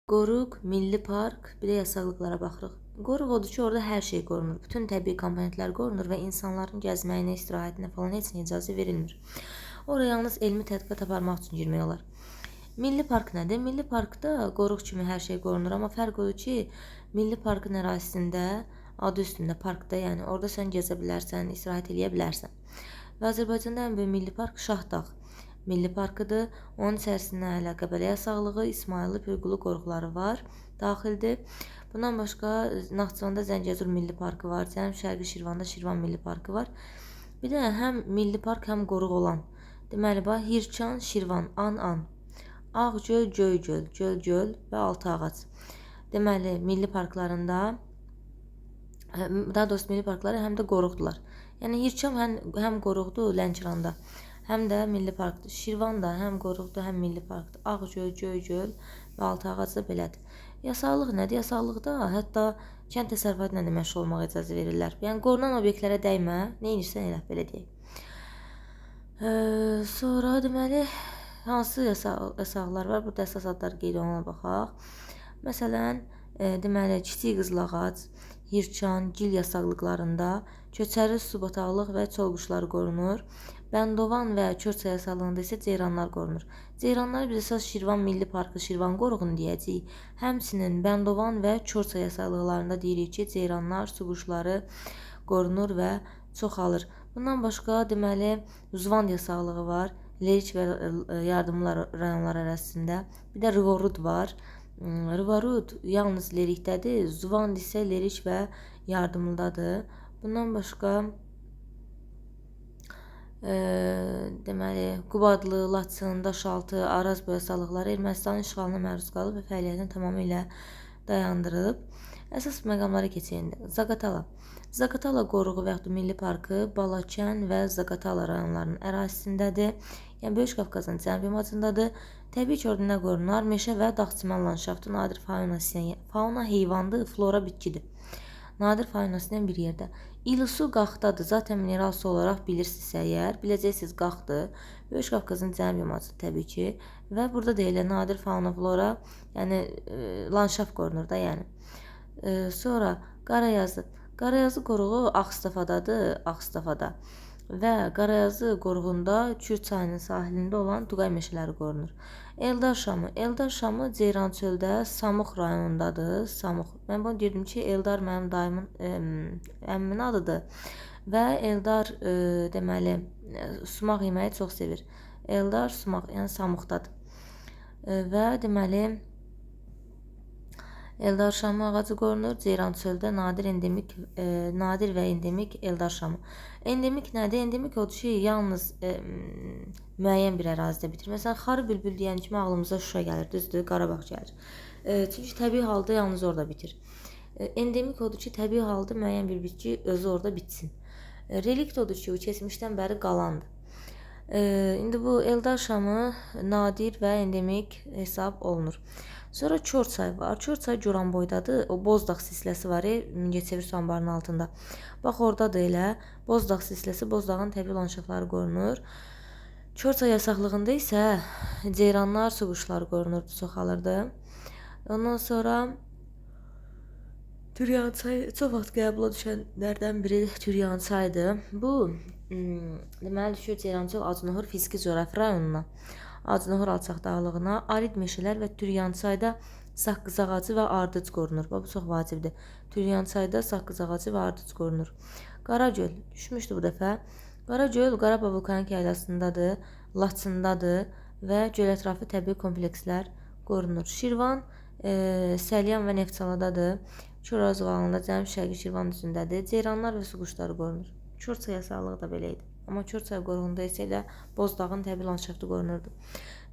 Qoruq, milli park, bir də yasaqlıqlara baxırıq. Qoruq odur ki, orada hər şey qorunur. Bütün təbii komponentlər qorunur və insanların gəzməyinə, istirahətinə falan heç nə icazə verilmir. Oraya yalnız elmi tədqiqat aparmaq üçün girmək olar. Milli park nədir? Milli parkda qoruq kimi hər şey qorunur, amma fərq odur ki, milli parkın ərazisində, adı üstündə parkda, yəni orada sən gəzə bilərsən, istirahət edə bilərsən. Və Azərbaycanda ən böyük milli park Şahdağ Milli Parkıdır. Onun içərisinə hələ Qəbələ yasaqlığı, İsmayıllı, Pirqulu qoruqları var, daxildir. Bundan başqa Naxçıvanda Zəngəzur Milli Parkı var, Cənub-Şərqi Şirvanda Şirvan Milli Parkı var. Bir də həm milli park, həm qoruq olan. Deməli, bax, Hirçan, Şirvan, An-An, Ağgöl, Göygöl, Göl-Göl və Altıağac. Deməli, milli parklarında, daha doğrusu milli parkları həm də qoruqdular. Yəni, Hirçan həm qoruqdur Lənkəranda, həm də milli parkdır. Şirvan da həm qoruqdur, həm milli parkdır. Ağgöl, Göygöl və Altıağac da belədir. Yasaqlıq nədir? Yasaqlıqda hətta kənd təsərrüfatı ilə də məşğul olmağa icazə verirlər. Yəni, qorunan obyektlərə dəymə, nə edirsən elə, belə deyək. Sonra deməli, hansı yasaqlar var? Burada əsas adlar qeyd olunana baxaq. Məsələn, deməli, Kiçik Qızılağac, Hirçan, Gil yasaqlıqlarında köçəri subataqlıq və çolquşlar qorunur. Bəndovan və Körçay yasaqlığında isə ceyranlar qorunur. Ceyranlar biz əsas Şirvan Milli Parkı, Şirvan qoruğunu deyəcəyik. Həmçinin Bəndovan və Körçay yasaqlıqlarında deyirik ki, ceyranlar, su quşları qorunur və çoxalır. Bundan başqa, deməli, Zuvand yasaqlığı var, Lerik və Yardımlı rayonlar arasında. Bir də Rıvorud var. Rıvorud yalnız Lerikdədir, Zuvand isə Lerik və Yardımlıdadır. Bundan başqa, deməli, Qubadlı, Laçın, Daşaltı, Araz bu yasaqlıqları Ermənistanın işğalına məruz qalıb və fəaliyyətini tamamilə dayandırılıb. Əsas məqamlara keçəndə Zaqatala. Zaqatala qoruğu və yaxud milli parkı Balakən və Zaqatala rayonlarının ərazisindədir. Yəni, Böyük Qafqazın cənubi yamacındadır. Təbii ki, orada nə qorunar? Meşə və dağ-çiman landşaftı, nadir fauna heyvandır, flora bitkidir. Nadir faunası ilə bir yerdə. İlisu Qaxdadır. Zaten mineral su olaraq bilirsinizsə əgər, biləcəksiniz Qaxdır. Böyük Qafqazın cənub yamacı təbii ki. Və burada da elə nadir fauna flora, yəni landşaft qorunur da, yəni. Sonra Qarayazı. Qarayazı qoruğu Ağstafadadır, Ağstafada. Və Qarayazı qoruğunda Kür çayının sahilində olan Tuqay meşələri qorunur. Eldar Şamı. Eldar Şamı Ceyrançöldə Samux rayonundadır. Samux. Mən bunu deyirdim ki, Eldar mənim dayımın əmmimin adıdır. Və Eldar deməli sumaq yeməyi çox sevir. Eldar sumaq, yəni Samuxdadır. Və deməli Eldar Şamı ağacı qorunur. Ceyrançöldə nadir və endemik Eldar Şamı. Endemik nədir? Endemik odur ki, yalnız müəyyən bir ərazidə bitir. Məsələn, xarı bülbül deyən kimi ağlımıza Şuşa gəlir, düzdür, Qarabağ gəlir. Çünki təbii halda yalnız orada bitir. Endemik odur ki, təbii halda müəyyən bir bitki özü orada bitsin. Relikt odur ki, o keçmişdən bəri qalandır. İndi bu Eldar Şamı nadir və endemik hesab olunur. Sonra Körçay var. Körçay Goranboydadır. O Bozdağ silsiləsi var, Mingəçevir su anbarının altında. Bax, oradadır elə. Bozdağ silsiləsi, Bozdağın təbii landşaftları qorunur. Körçay yasaqlığında isə ceyranlar, su quşları qorunurdu, çoxalırdı. Ondan sonra Türyançay çox vaxt qəbula düşənlərdən biri Türyançaydır. Bu deməli düşür Ceyrançol Acınohor fiziki coğrafi rayonuna, Acınohor alçaq dağlığına, arid meşələr və Türyançayda saqqız ağacı və ardıc qorunur. Bu çox vacibdir. Türyançayda saqqız ağacı və ardıc qorunur. Qaragöl düşmüşdü bu dəfə. Qaragöl Qarabağ vulkanik yaylasındadır, Laçındadır və göl ətrafı təbii komplekslər qorunur. Şirvan Səlyan və Neftçaladadır. Çoraz valında Cənub-Şərqi Şirvan düzündədir. Ceyranlar və su quşları qorunur. Körçay yasaqlığı da belə idi. Amma Körçay qoruğunda isə elə Bozdağın təbii landşaftı qorunurdu.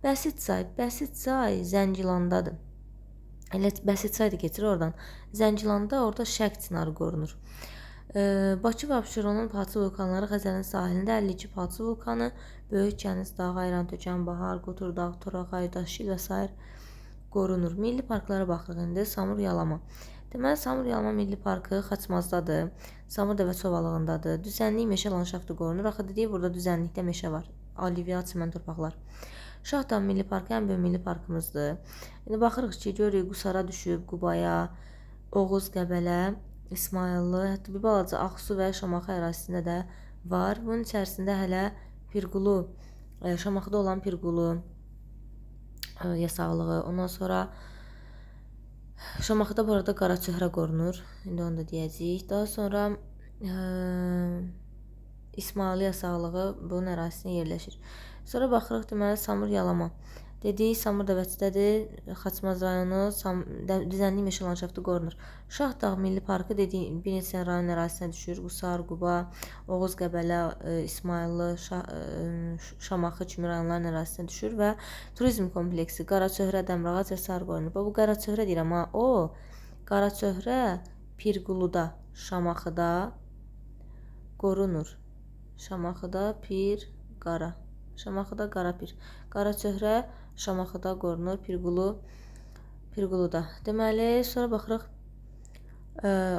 Bəsit çay Zəngilandadır. Elə Bəsit çay da keçir oradan. Zəngilanda orada Şərq çinarı qorunur. Bakı və Abşeronun Palçı vulkanları Xəzərin sahilində 52 Palçı vulkanı, Böyük Kəniz dağı, Ayrantökən, Bahar, Qoturdağ, Torağay, Daşil və s. qorunur. Milli parklara baxırıq indi. Samur Yalama. Deməli, Samur Yalama Milli Parkı Xaçmazdadır. Samur Dəvə Çovalığındadır. Düzənlik meşə landşaftı qorunur. Axı dedik, burada düzənlikdə meşə var. Aliviyat, çimən torpaqlar. Şahdağ Milli Parkı ən böyük milli parkımızdır. İndi baxırıq ki, görürük Qusara düşüb, Qubaya, Oğuz, Qəbələ, İsmayıllı, hətta bir balaca Ağsu və Şamaxı ərazisində də var. Bunun içərisində hələ Pirqulu, Şamaxıda olan Pirqulu yasaqlığı, ondan sonra Şamaxıda bu arada Qaraçöhrə qorunur. İndi onu da deyəcəyik. Daha sonra İsmayıllı yasaqlığı bunun ərazisinə yerləşir. Sonra baxırıq deməli Samur Yalama. Dedik, Samur Dəvətçidədir, Xaçmaz rayonu, düzənlik meşə landşaftı qorunur. Şahdağ Milli Parkı dedik, bir neçə rayon ərazisinə düşür. Qusar, Quba, Oğuz, Qəbələ, İsmayıllı, Şamaxı kimi rayonların ərazisinə düşür və turizm kompleksi Qaraçöhrə, Dəmirağac və Sarı qorunur. Bu Qaraçöhrə deyirəm ha, o Qaraçöhrə Pirquluda, Şamaxıda qorunur. Şamaxıda Pir, Qara. Şamaxıda Qarapir. Qaraçöhrə Şamaxıda qorunur, Pirquluda. Deməli, sonra baxırıq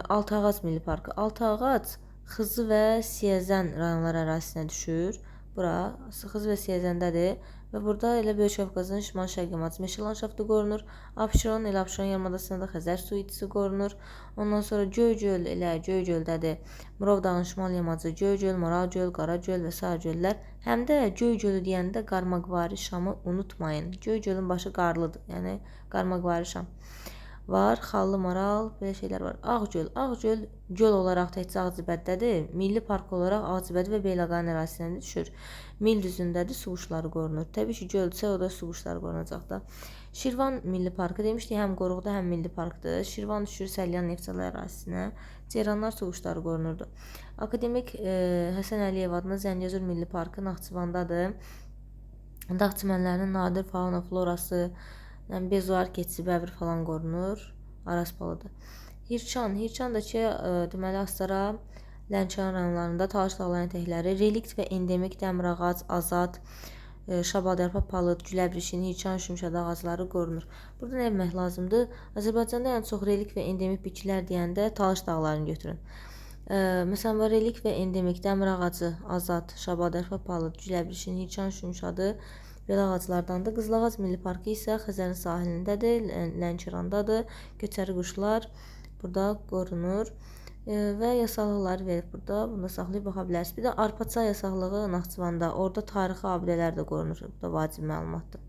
Altıağac Milli Parkı. Altıağac Xızı və Siyəzən rayonlar ərazisinə düşür. Bura Xızı və Siyəzəndədir və burada elə Böyük Qafqazın şimal-şərq yamacı meşə landşaftı qorunur. Abşeron elə Abşeron yarımadasında da Xəzər su itisi qorunur. Ondan sonra Göygöl elə Göygöldədir. Murov dağının şimal yamacı Göygöl, Maral göl, Qara göl və Sarı göllər. Həm də Göygölü deyəndə qarmaqvari Şamı unutmayın. Göygölün başı qarlıdır. Yəni qarmaqvari Şam var, Xallı Maral, belə şeylər var. Ağgöl. Ağgöl göl olaraq təkcə Ağcabəddədir. Milli park olaraq Ağcabədi və Beyləqan ərazisinə düşür. Mil düzündədir, su quşları qorunur. Təbii ki, göldsə o da su quşları qorunacaq da. Şirvan Milli Parkı demişdik, həm qoruqda, həm milli parkdır. Şirvan düşür Səlyan Neftçala ərazisinə. Ceyranlar su quşları qorunurdu. Akademik Həsən Əliyev adına Zəngəzur Milli Parkı Naxçıvandadır. Dağ çimənlərinin nadir fauna florası, yəni bezuar keçi, bəbir falan qorunur. Araspalıdır. Hirçan da ki, deməli Astara, Lənkəran rayonlarında Talış dağların ətəkləri, relikt və endemik Dəmirağac, Azad, Şabadarpa, Palıd, Güləbrişin, Hirçan, Şümşad ağacları qorunur. Burada nə bilmək lazımdır? Azərbaycanda ən çox relikt və endemik bitkilər deyəndə Talış dağlarını götürün. Məsələn, relikt və endemik Dəmirağacı, Azad, Şabadarpa, Palıd, Güləbrişin, Hirçan, Şümşadı belə ağaclardandır. Qızılağac Milli Parkı isə Xəzərin sahilindədir, Lənkərandadır. Göçəri quşlar burada qorunur və yasaqlıqları verib burada. Bunu da saxlayıb baxa bilərsiniz. Bir də Arpaçay yasaqlığı Naxçıvanda. Orada tarixi abidələr də qorunur. Bu da vacib məlumatdır.